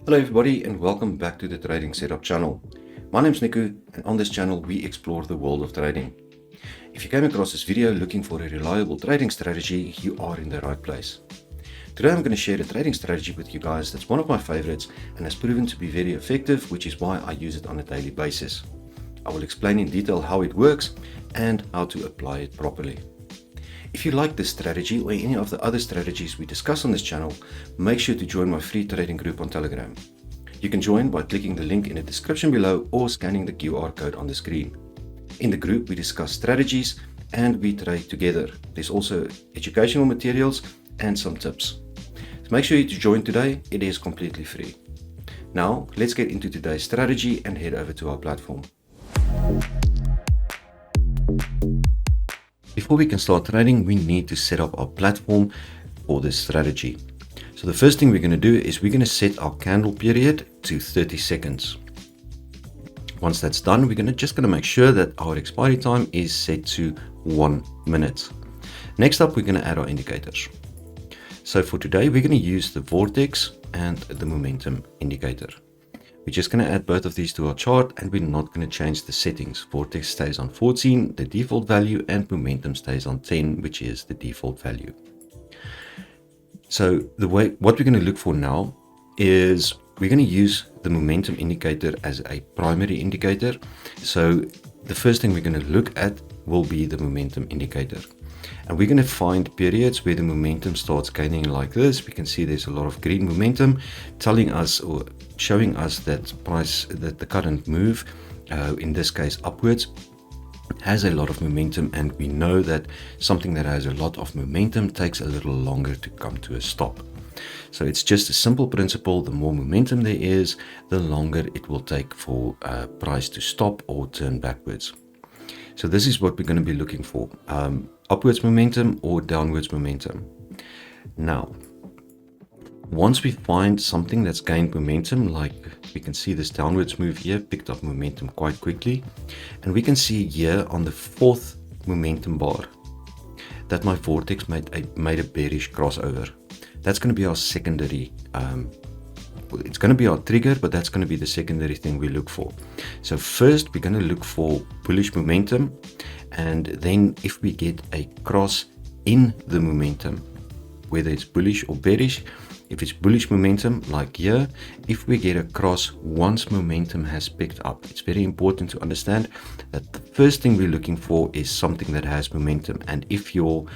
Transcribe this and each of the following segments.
Hello everybody and welcome back to the Trading Setup channel. My name is Niku and on this channel we explore the world of trading. If you came across this video looking for a reliable trading strategy, you are in the right place. Today I'm going to share a trading strategy with you guys that's one of my favorites and has proven to be very effective, which is why I use it on a daily basis. I will explain in detail how it works and how to apply it properly. If you like this strategy or any of the other strategies we discuss on this channel, make sure to join my free trading group on Telegram. You can join by clicking the link in the description below or scanning the QR code on the screen. In the group, we discuss strategies and we trade together. There's also educational materials and some tips. So make sure to join today, it is completely free. Now, let's get into today's strategy and head over to our platform. Before we can start trading, we need to set up our platform for this strategy. So the first thing we're going to do is we're going to set our candle period to 30 seconds. Once that's done, we're just going to make sure that our expiry time is set to 1 minute. Next up, we're going to add our indicators. So for today, we're going to use the Vortex and the Momentum indicator. We're just going to add both of these to our chart and we're not going to change the settings. Vortex stays on 14, the default value, and Momentum stays on 10, which is the default value. So what we're going to look for now is we're going to use the Momentum indicator as a primary indicator. So the first thing we're going to look at will be the Momentum indicator. And we're going to find periods where the momentum starts gaining like this. We can see there's a lot of green momentum telling us or showing us that the current move, in this case upwards, has a lot of momentum, and we know that something that has a lot of momentum takes a little longer to come to a stop. So it's just a simple principle. The more momentum there is, the longer it will take for price to stop or turn backwards. So this is what we're going to be looking for, upwards momentum or downwards momentum. Now, once we find something that's gained momentum, like we can see this downwards move here, picked up momentum quite quickly. And we can see here on the fourth momentum bar that my Vortex made a bearish crossover. That's going to be our secondary it's going to be our trigger, but that's going to be the secondary thing we look for. So first we're going to look for bullish momentum, and then if we get a cross in the momentum, whether it's bullish or bearish, if it's bullish momentum like here, if we get a cross once momentum has picked up, it's very important to understand that the first thing we're looking for is something that has momentum. And if your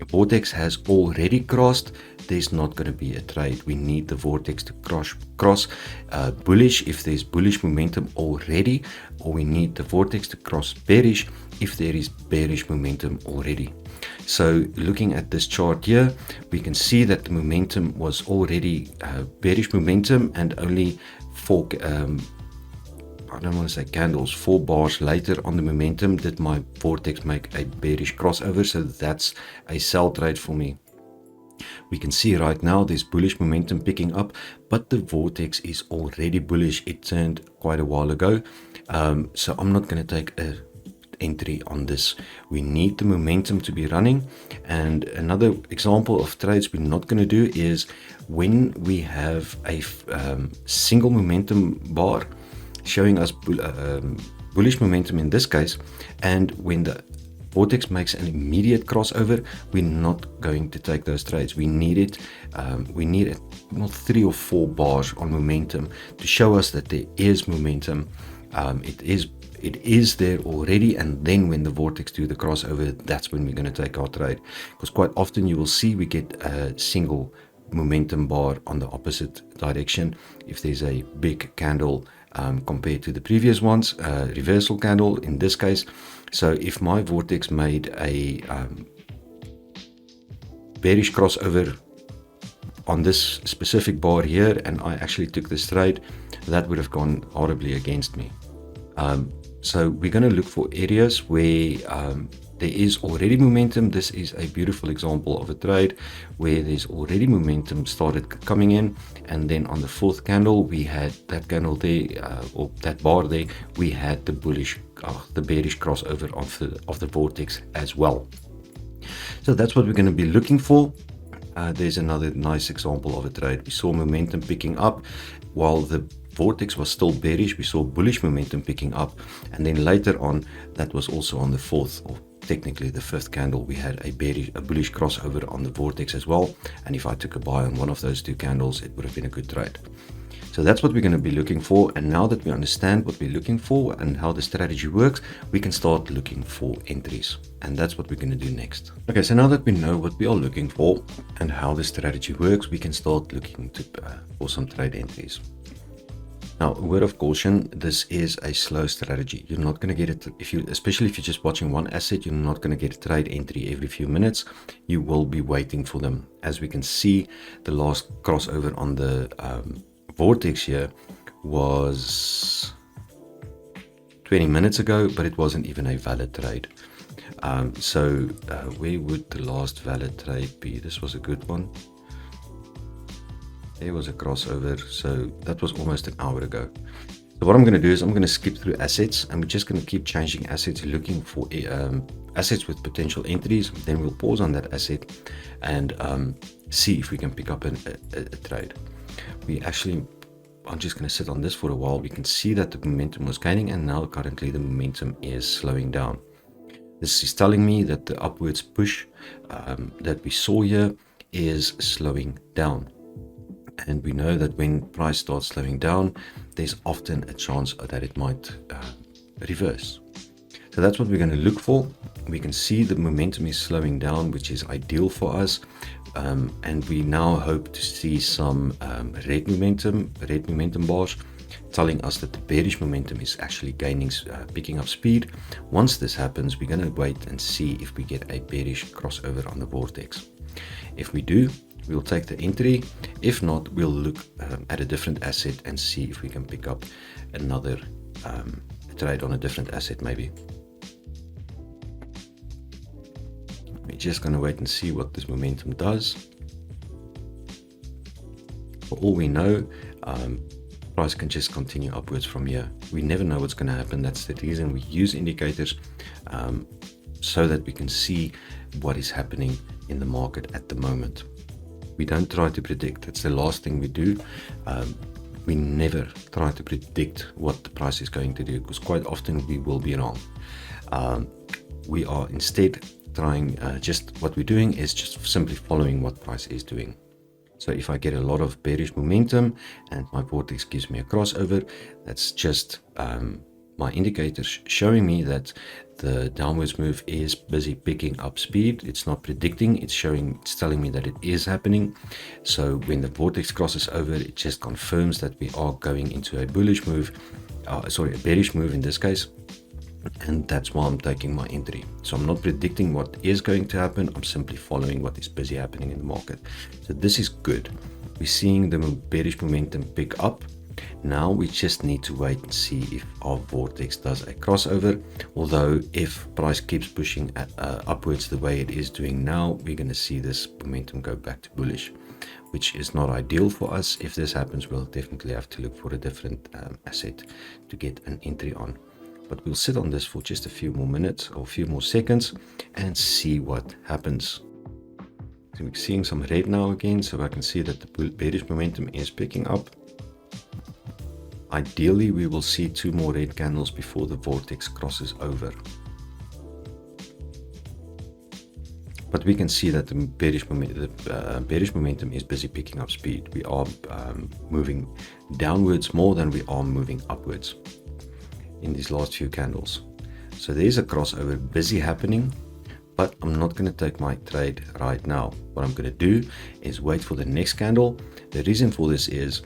Vortex has already crossed, there's not going to be a trade. We need the Vortex to cross bullish if there's bullish momentum already, or we need the Vortex to cross bearish if there is bearish momentum already. So looking at this chart here, we can see that the momentum was already bearish momentum, and only four I don't want to say candles, 4 bars later on the momentum did my Vortex make a bearish crossover. So that's a sell trade for me. We can see right now there's bullish momentum picking up, but the Vortex is already bullish. It turned quite a while ago. So I'm not going to take a entry on this. We need the momentum to be running. And another example of trades we're not going to do is when we have a single momentum bar showing us bullish momentum in this case, and when the Vortex makes an immediate crossover, we're not going to take those trades. We need it. We need not 3 or 4 bars on momentum to show us that there is momentum. It is there already, and then when the Vortex do the crossover, that's when we're going to take our trade. Because quite often you will see we get a single momentum bar on the opposite direction if there's a big candle compared to the previous ones, reversal candle in this case. So if my Vortex made a bearish crossover on this specific bar here, and I actually took this trade, that would have gone horribly against me. So we're going to look for areas where there is already momentum. This is a beautiful example of a trade where there's already momentum started coming in, and then on the fourth candle we had that candle there, or that bar there, we had the bearish crossover of the Vortex as well. So that's what we're going to be looking for. there's another nice example of a trade. We saw momentum picking up while the Vortex was still bearish. We saw bullish momentum picking up, and then later on, that was also on the fourth, or technically the fifth candle, we had a bullish crossover on the Vortex as well. And if I took a buy on one of those two candles, it would have been a good trade. So that's what we're going to be looking for. And now that we understand what we're looking for and how the strategy works, we can start looking for entries. And that's what we're going to do next. Okay, so now that we know what we are looking for and how the strategy works, we can start looking for some trade entries. Now, a word of caution, this is a slow strategy. You're not going to get it, especially if you're just watching one asset, you're not going to get a trade entry every few minutes. You will be waiting for them. As we can see, the last crossover on the Vortex here was 20 minutes ago, but it wasn't even a valid trade. Where would the last valid trade be? This was a good one. There was a crossover, so that was almost an hour ago. So what I'm going to do is I'm going to skip through assets, and we're just going to keep changing assets, looking for assets with potential entries. Then we'll pause on that asset and see if we can pick up a trade. I'm just going to sit on this for a while. We can see that the momentum was gaining, and now currently the momentum is slowing down. This is telling me that the upwards push that we saw here is slowing down. And we know that when price starts slowing down, there's often a chance that it might reverse. So that's what we're going to look for. We can see the momentum is slowing down, which is ideal for us. And we now hope to see some red momentum bars telling us that the bearish momentum is actually picking up speed. Once this happens, we're going to wait and see if we get a bearish crossover on the Vortex. If we do, we'll take the entry. If not, we'll look at a different asset and see if we can pick up another trade on a different asset maybe. We're just going to wait and see what this momentum does. For all we know, price can just continue upwards from here. We never know what's going to happen. That's the reason we use indicators, so that we can see what is happening in the market at the moment. We don't try to predict. That's the last thing we do. We never try to predict what the price is going to do, because quite often we will be wrong. We are instead trying, just what we're doing is just simply following what price is doing. So if I get a lot of bearish momentum and my Vortex gives me a crossover, that's just my indicators showing me that the downwards move is busy picking up speed. It's not predicting, it's telling me that it is happening. So when the Vortex crosses over, it just confirms that we are going into a bullish move, a bearish move in this case. And that's why I'm taking my entry. So I'm not predicting what is going to happen. I'm simply following what is busy happening in the market. So this is good. We're seeing the bearish momentum pick up. Now we just need to wait and see if our Vortex does a crossover. Although if price keeps pushing upwards the way it is doing now, we're going to see this momentum go back to bullish, which is not ideal for us. If this happens, we'll definitely have to look for a different asset to get an entry on. But we'll sit on this for just a few more minutes or a few more seconds and see what happens. So we're seeing some red now again, so I can see that the bearish momentum is picking up. Ideally, we will see 2 more red candles before the Vortex crosses over. But we can see that the bearish momentum is busy picking up speed. We are moving downwards more than we are moving upwards in these last few candles. So there's a crossover busy happening, but I'm not going to take my trade right now. What I'm going to do is wait for the next candle. The reason for this is,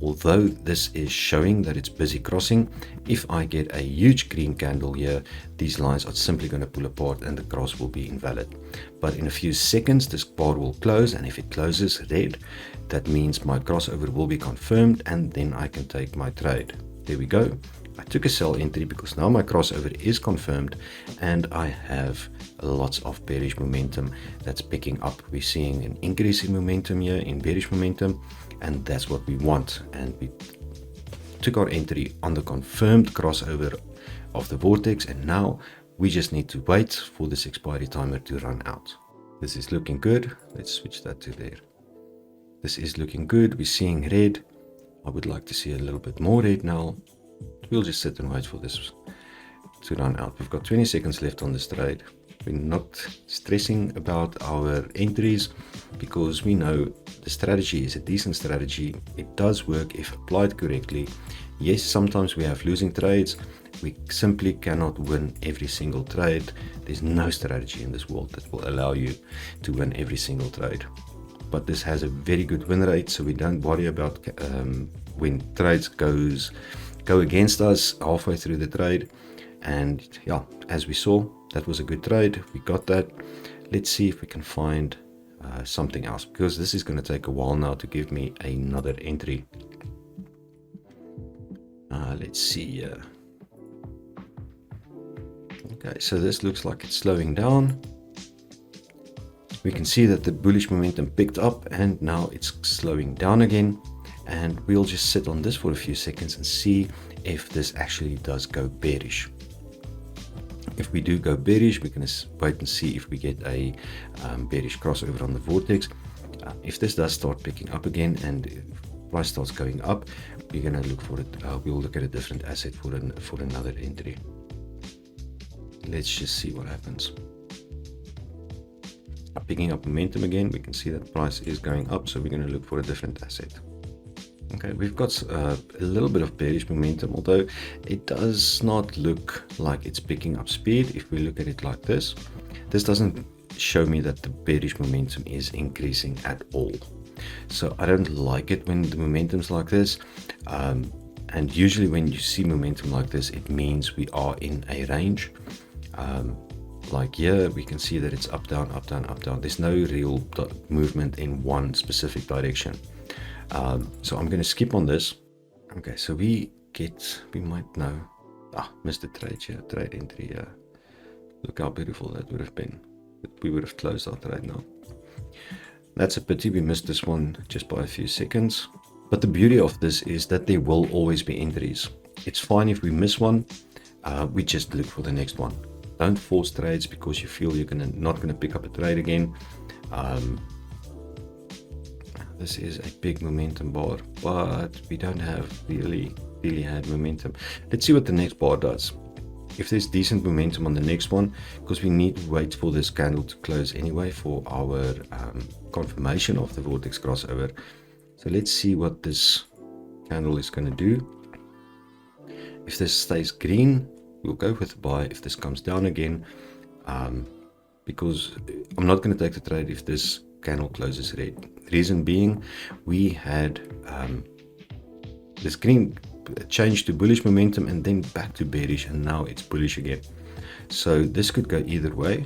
although this is showing that it's busy crossing, if I get a huge green candle here, these lines are simply going to pull apart and the cross will be invalid. But in a few seconds, this bar will close, and if it closes red, that means my crossover will be confirmed, and then I can take my trade. There we go. I took a sell entry because now my crossover is confirmed and I have lots of bearish momentum that's picking up. We're seeing an increase in momentum here, in bearish momentum, and that's what we want. And we took our entry on the confirmed crossover of the Vortex, and now we just need to wait for this expiry timer to run out. This is looking good. Let's switch that to there. This is looking good. We're seeing red. I would like to see a little bit more red now. We'll just sit and wait for this to run out. We've got 20 seconds left on this trade. We're not stressing about our entries because we know the strategy is a decent strategy. It does work if applied correctly. Yes, sometimes we have losing trades. We simply cannot win every single trade. There's no strategy in this world that will allow you to win every single trade. But this has a very good win rate, so we don't worry about when trades go against us halfway through the trade. And yeah, as we saw, that was a good trade. We got that. Let's see if we can find something else, because this is going to take a while now to give me another entry. Let's see. Okay, so this looks like it's slowing down. We can see that the bullish momentum picked up and now it's slowing down again. And we'll just sit on this for a few seconds and see if this actually does go bearish. If we do go bearish, we're going to wait and see if we get a bearish crossover on the Vortex. If this does start picking up again and price starts going up, we're going to look for it. We'll look at a different asset for another entry. Let's just see what happens. Picking up momentum again, we can see that price is going up, so we're going to look for a different asset. Okay, we've got a little bit of bearish momentum, although it does not look like it's picking up speed. If we look at it like this, this doesn't show me that the bearish momentum is increasing at all. So I don't like it when the momentum's like this. And usually when you see momentum like this, it means we are in a range. Like here, we can see that it's up, down, up, down, up, down. There's no real movement in one specific direction. So I'm going to skip on this. Okay, so we might know. Missed a trade here, trade entry here. Look how beautiful that would have been. We would have closed our trade now. That's a pity, we missed this one just by a few seconds. But the beauty of this is that there will always be entries. It's fine if we miss one, we just look for the next one. Don't force trades because you feel you're not gonna pick up a trade again. This is a big momentum bar, but we don't have really had momentum. Let's see what the next bar does. If there's decent momentum on the next one, because we need to wait for this candle to close anyway for our confirmation of the Vortex crossover. So let's see what this candle is going to do. If this stays green, we'll go with the buy. If this comes down again, because I'm not going to take the trade if this candle closes red. Reason being, we had this green change to bullish momentum and then back to bearish, and now it's bullish again. So this could go either way.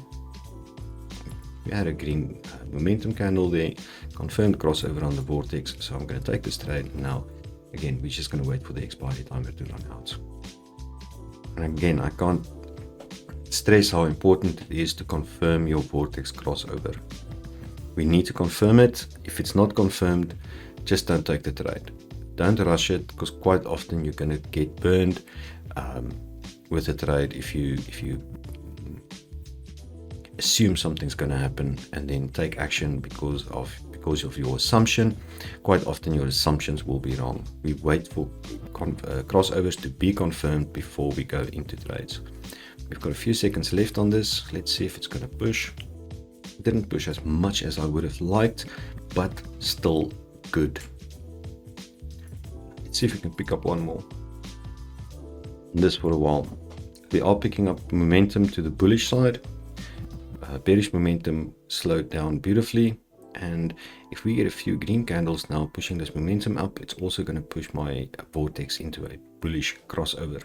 We had a green momentum candle there, confirmed crossover on the Vortex. So I'm going to take this trade now. Again, we're just going to wait for the expiry timer to run out. And again, I can't stress how important it is to confirm your Vortex crossover. We need to confirm it. If it's not confirmed, just don't take the trade. Don't rush it, because quite often you're going to get burned with a trade if you assume something's going to happen and then take action because of your assumption. Quite often your assumptions will be wrong. We wait for crossovers to be confirmed before we go into trades. We've got a few seconds left on this. Let's see if it's going to push. It didn't push as much as I would have liked, but still good. Let's see if we can pick up one more. This for a while. We are picking up momentum to the bullish side. Bearish momentum slowed down beautifully. And if we get a few green candles now pushing this momentum up, it's also going to push my Vortex into a bullish crossover.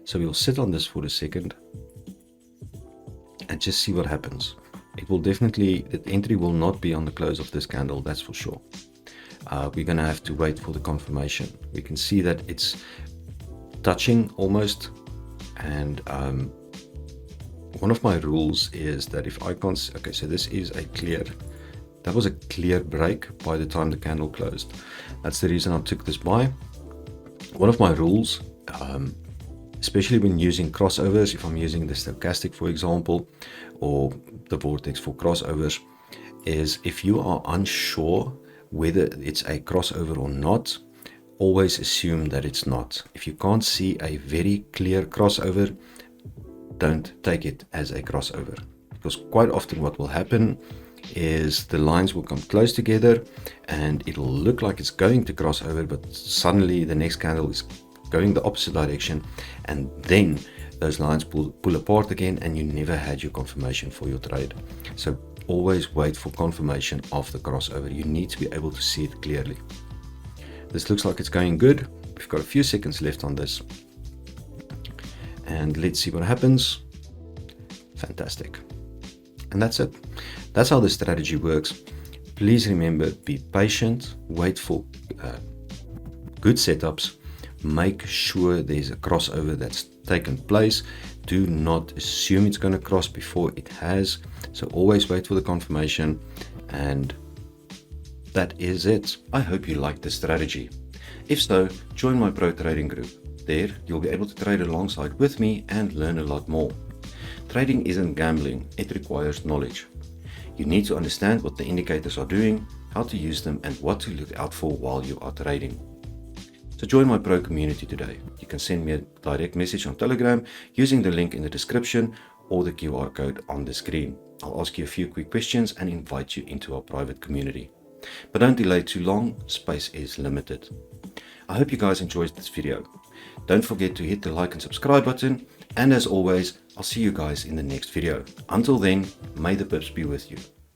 So we'll sit on this for a second and just see what happens. It will definitely, the entry will not be on the close of this candle, that's for sure. We're going to have to wait for the confirmation. We can see that it's touching almost. And one of my rules is that if I can't, okay, so this is a clear, that was a clear break by the time the candle closed. That's the reason I took this buy. One of my rules, especially when using crossovers, if I'm using the stochastic, for example, or the Vortex for crossovers, is if you are unsure whether it's a crossover or not, always assume that it's not. If you can't see a very clear crossover, don't take it as a crossover, because quite often what will happen is the lines will come close together and it'll look like it's going to cross over, but suddenly the next candle is going the opposite direction, and then those lines pull apart again and you never had your confirmation for your trade. So always wait for confirmation of the crossover. You need to be able to see it clearly. This looks like it's going good. We've got a few seconds left on this, and let's see what happens. Fantastic. And that's it. That's how the strategy works. Please remember, be patient, wait for good setups, make sure there's a crossover that's taken place. Do not assume it's going to cross before it has. So always wait for the confirmation, and that is it. I hope you liked this strategy. If so, join my pro trading group. There, you'll be able to trade alongside with me and learn a lot more. Trading isn't gambling, it requires knowledge. You need to understand what the indicators are doing, how to use them, and what to look out for while you are trading. So join my pro community today. You can send me a direct message on Telegram using the link in the description or the QR code on the screen. I'll ask you a few quick questions and invite you into our private community. But don't delay too long, space is limited. I hope you guys enjoyed this video. Don't forget to hit the like and subscribe button, and as always, I'll see you guys in the next video. Until then, may the pips be with you.